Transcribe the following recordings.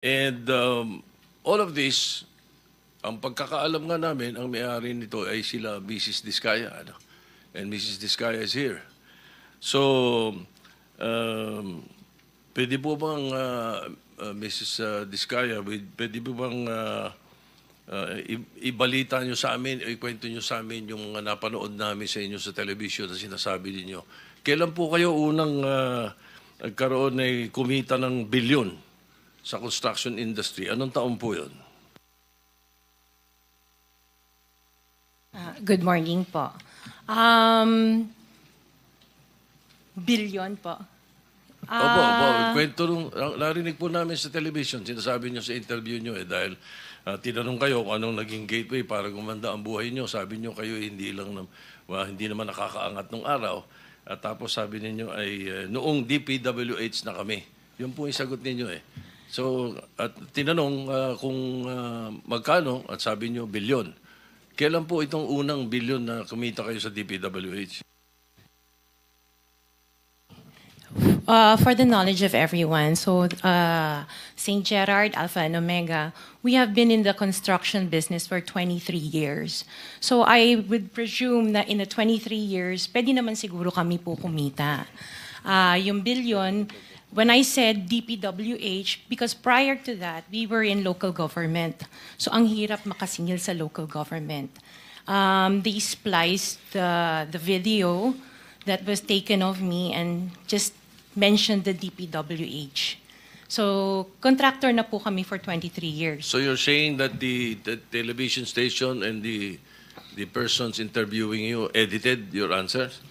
And all of this, ang pagkakaalam nga namin, ang may-ari nito ay sila Mrs. Diskaya. Ano? And Mrs. Diskaya is here. So, pwede po bang, Mrs. Diskaya, pwede po bang ibalita nyo sa amin, ikwento nyo sa amin yung mga napanood namin sa inyo sa television na sinasabi ninyo. Kailan po kayo unang nagkaroon ay kumita ng bilyon sa construction industry? Anong taon po yun? Good morning po. Billion po. Opo. Kwento nung, narinig po namin sa television, sinasabi nyo sa interview nyo dahil tinanong kayo kung anong naging gateway para gumanda ang buhay nyo. Sabi nyo kayo hindi naman nakakaangat nung araw. At tapos sabi ninyo ay noong DPWH na kami. Yun po yung sagot ninyo eh. So, at tinanong kung magkano at sabi nyo bilyon. Kailan po itong unang bilyon na kumita kayo sa DPWH? For the knowledge of everyone, so St. Gerard, Alpha and Omega, we have been in the construction business for 23 years. So I would presume na in the 23 years, pwede naman siguro kami po kumita. Yung billion, when I said DPWH, because prior to that, we were in local government. So ang hirap makasingil sa local government. They spliced the video that was taken of me and just mentioned the DPWH. So, contractor na po kami for 23 years. So you're saying that the television station and the persons interviewing you edited your answers?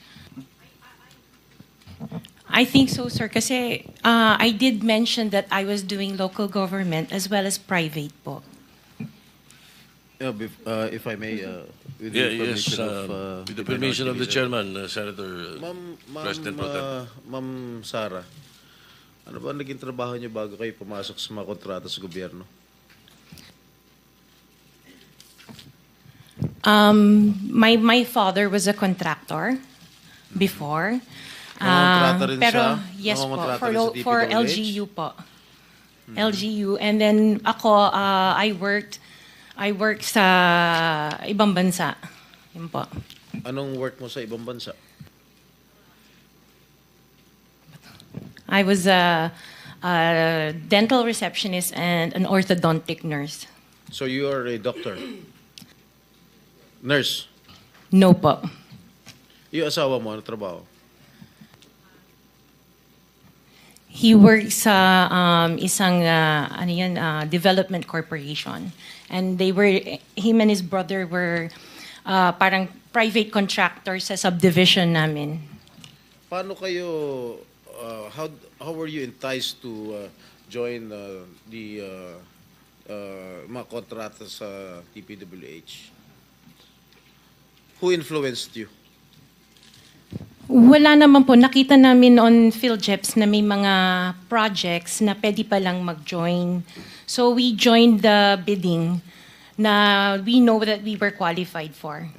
I think so, sir, kasi I did mention that I was doing local government as well as private po. Yeah, if I may, with the permission of the chairman, Senator President Pro Tem. Ma'am Sara, ano ba naging trabaho niyo bago kayo pumasok sa mga kontrata sa gobyerno? My father was a contractor before. Nangongontrata rin Pero siya? yes po, Nangongontrata rin sa for DPWH? LGU po. LGU. And then ako, I worked sa ibang bansa. Yun po. Anong work mo sa ibang bansa? I was a dental receptionist and an orthodontic nurse. So you are a doctor? Nurse? No po. Yung asawa mo, ano trabaho? He works sa isang development corporation. And him and his brother were parang private contractors sa subdivision namin. Paano kayo, how were you enticed to join the mga kontrata sa DPWH? Who influenced you? Wala naman po. Nakita namin on PhilJeps na may mga projects na pwede palang mag-join. So we joined the bidding na we know that we were qualified for.